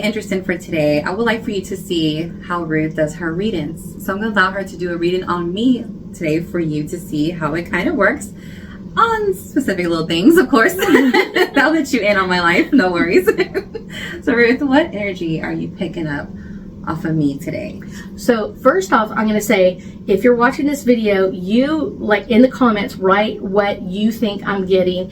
be interesting for today. I would like for you to see how Ruth does her readings. So I'm going to allow her to do a reading on me today for you to see how it kind of works on specific little things, of course. I'll let you in on my life. No worries. So Ruth, what energy are you picking up off of me today? So first off, I'm going to say, if you're watching this video, you, like, in the comments, write what you think I'm getting.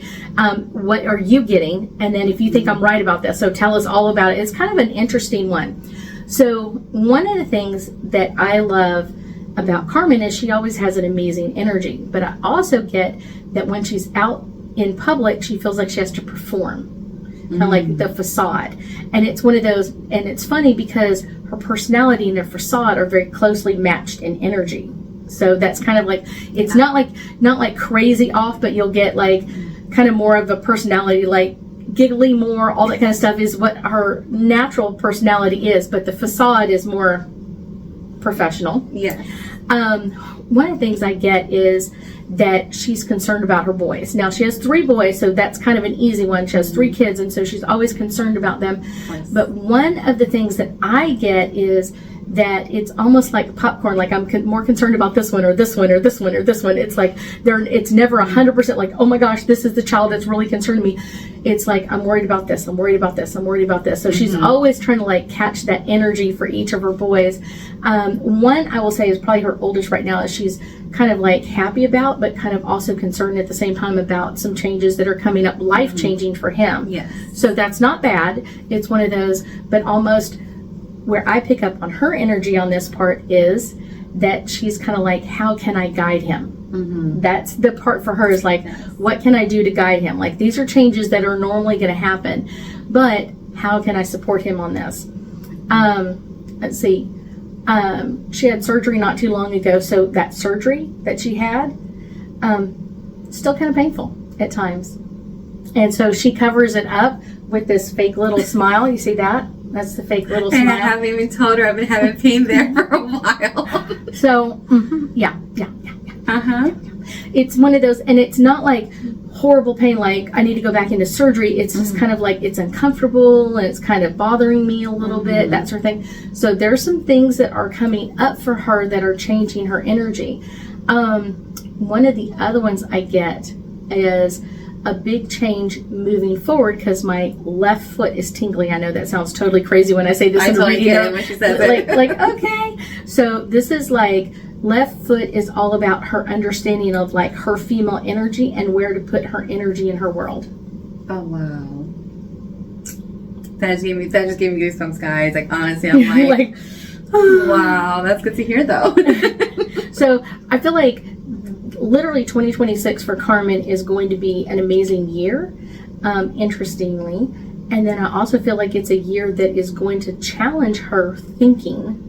What are you getting? And then if you think I'm right about this, so tell us all about it. It's kind of an interesting one. So one of the things that I love about Carmen is she always has an amazing energy. But I also get that when she's out in public, she feels like she has to perform. Kind of like the facade. And it's one of those, and it's funny because her personality and her facade are very closely matched in energy. So that's kind of like, it's not like crazy off, but you'll get like kind of more of a personality, like giggly more, all that kind of stuff is what her natural personality is, but the facade is more professional. Yeah. One of the things I get is that she's concerned about her boys. Now, she has 3 boys, so that's kind of an easy one. She has 3 kids, and so she's always concerned about them. Nice. But one of the things that I get is that it's almost like popcorn, like I'm more concerned about this one or this one or this one or this one. It's like it's never 100% like, oh my gosh, this is the child that's really concerning me. It's like, I'm worried about this, I'm worried about this, I'm worried about this. So she's always trying to like catch that energy for each of her boys. One I will say is probably her oldest right now, is she's kind of like happy about, but kind of also concerned at the same time about some changes that are coming up, life-changing for him. Yes. So that's not bad. It's one of those, but almost where I pick up on her energy on this part is that she's kind of like, how can I guide him? That's the part for her, is like, what can I do to guide him? Like, these are changes that are normally going to happen, but how can I support him on this? Let's see. She had surgery not too long ago, so that surgery that she had, still kind of painful at times. And so she covers it up with this fake little smile. You see that? That's the fake little smile. And I haven't even told her I've been having pain there for a while. So, yeah. It's one of those, and it's not like horrible pain, like I need to go back into surgery. It's just kind of like, it's uncomfortable and it's kind of bothering me a little bit, that sort of thing. So there's some things that are coming up for her that are changing her energy. One of the other ones I get is a big change moving forward, because my left foot is tingling. I know that sounds totally crazy when I say this. I totally get it when she says it. Like, okay. So this is like, left foot is all about her understanding of like her female energy and where to put her energy in her world. Oh, wow. That just gave me goosebumps, guys. Like, honestly, I'm like, wow, that's good to hear, though. So I feel like literally 2026 for Carmen is going to be an amazing year, interestingly. And then I also feel like it's a year that is going to challenge her thinking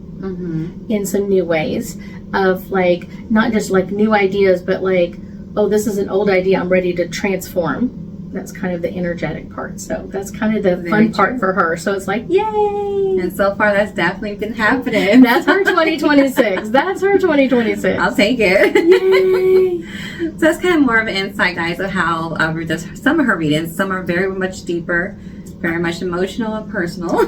in some new ways, of like, not just like new ideas, but like, oh, this is an old idea, I'm ready to transform. That's kind of the energetic part. So that's kind of the fun part for her. So it's like, yay! And so far, that's definitely been happening. That's her 2026. That's her 2026. I'll take it. Yay! So that's kind of more of an insight, guys, of how Ruth does some of her readings. Some are very much deeper, very much emotional and personal.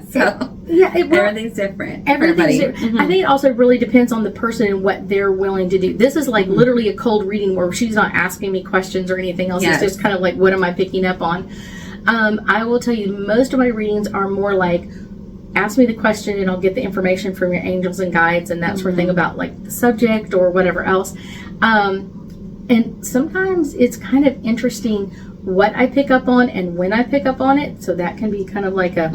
So everything's different. Everything's different. I think it also really depends on the person and what they're willing to do. This is like literally a cold reading where she's not asking me questions or anything else. Yes. It's just kind of like, what am I picking up on? I will tell you, most of my readings are more like, ask me the question and I'll get the information from your angels and guides and that sort of thing about like the subject or whatever else. And sometimes it's kind of interesting what I pick up on and when I pick up on it. So that can be kind of like a,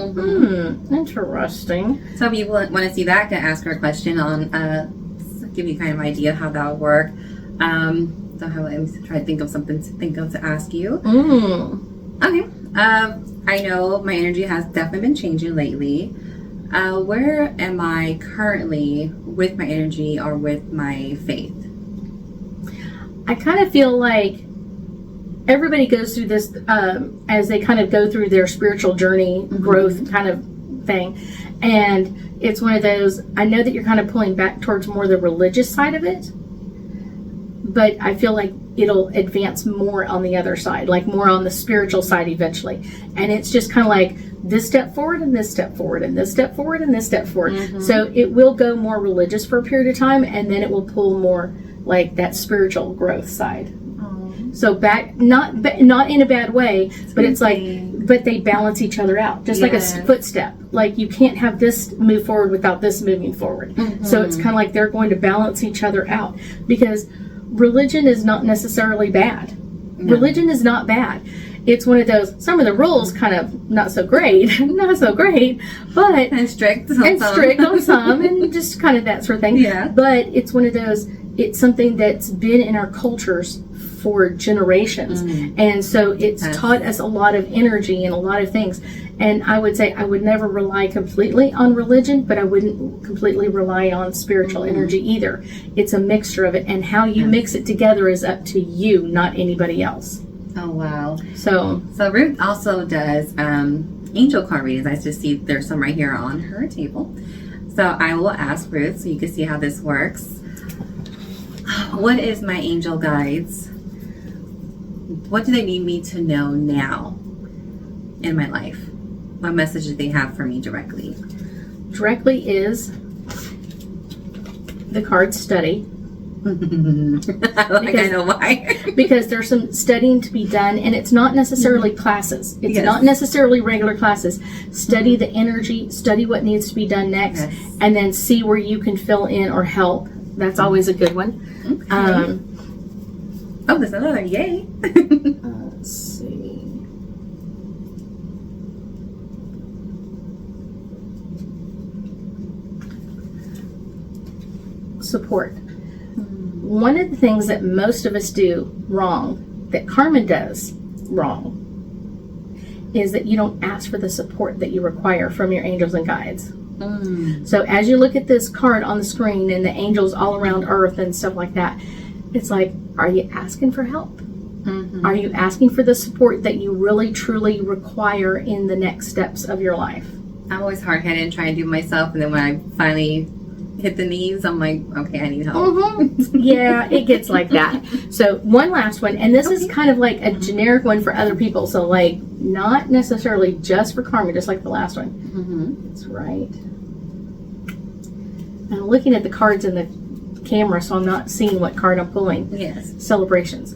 interesting. So if you want to see that, can ask her a question on, give you kind of idea how that will work. Let me try to think of something to ask you. Okay. I know my energy has definitely been changing lately. Where am I currently with my energy or with my faith? I kind of feel like everybody goes through this as they kind of go through their spiritual journey, growth kind of thing. And it's one of those, I know that you're kind of pulling back towards more the religious side of it, but I feel like it'll advance more on the other side, like more on the spiritual side eventually. And it's just kind of like this step forward and this step forward and this step forward and this step forward. So it will go more religious for a period of time, and then it will pull more like that spiritual growth side. So back, not in a bad way, but it's like, but they balance each other out, just like a footstep. Like you can't have this move forward without this moving forward. So it's kind of like they're going to balance each other out, because religion is not necessarily bad. No. Religion is not bad. It's one of those, some of the rules kind of not so great, but and strict on some, and just kind of that sort of thing. Yeah. But it's one of those, it's something that's been in our cultures for generations, and so it's taught us a lot of energy and a lot of things. And I would say I would never rely completely on religion, but I wouldn't completely rely on spiritual energy either. It's a mixture of it, and how you mix it together is up to you, not anybody else. Oh wow. So Ruth also does angel card readings. I just see there's some right here on her table. So I will ask Ruth so you can see how this works. What is my angel guides? What do they need me to know now in my life? What message do they have for me directly? Directly is the card study. I know why. Because there's some studying to be done, and it's not necessarily classes. It's not necessarily regular classes. Study the energy, study what needs to be done next, and then see where you can fill in or help. That's always a good one. Okay. Oh, there's another. Yay. Let's see. Support. One of the things that most of us do wrong, that Carmen does wrong, is that you don't ask for the support that you require from your angels and guides. So as you look at this card on the screen and the angels all around Earth and stuff like that, it's like, are you asking for help? Are you asking for the support that you really truly require in the next steps of your life? I'm always hard-headed and trying to do it myself, and then when I finally hit the knees, I'm like, okay, I need help. Yeah, it gets like that. So one last one, and this is kind of like a generic one for other people, so like not necessarily just for Carmen, just like the last one. That's right. I'm looking at the cards in the camera, so I'm not seeing what card I'm pulling. Yes. Celebrations.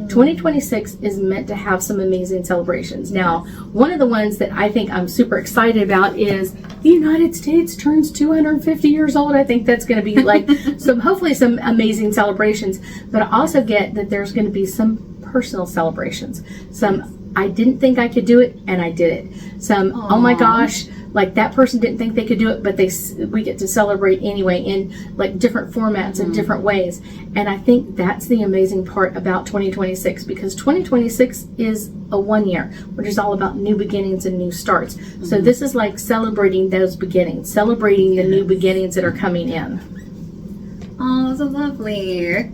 2026 is meant to have some amazing celebrations. Now, one of the ones that I think I'm super excited about is the United States turns 250 years old. I think that's going to be like hopefully some amazing celebrations. But I also get that there's going to be some personal celebrations. Some, I didn't think I could do it, and I did it. Some, oh my gosh, like that person didn't think they could do it, but we get to celebrate anyway in like different formats and different ways. And I think that's the amazing part about 2026, because 2026 is a 1 year, which is all about new beginnings and new starts. So this is like celebrating those beginnings, celebrating the new beginnings that are coming in. Oh, so lovely.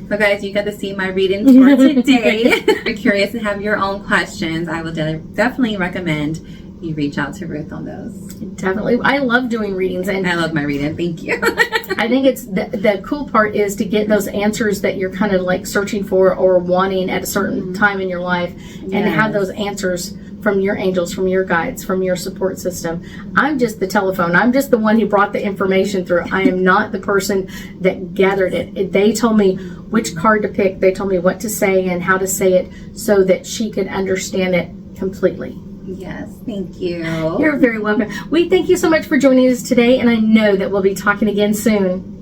So guys, you got to see my readings for today. If you're curious and have your own questions, I will definitely recommend you reach out to Ruth on those. Definitely. I love doing readings, and I love my reading. Thank you. I think it's the cool part is to get those answers that you're kind of like searching for or wanting at a certain time in your life, and to have those answers from your angels, from your guides, from your support system. I'm just the telephone. I'm just the one who brought the information through. I am not the person that gathered it. They told me which card to pick. They told me what to say and how to say it so that she could understand it completely. Yes, thank you. You're very welcome. We thank you so much for joining us today, and I know that we'll be talking again soon.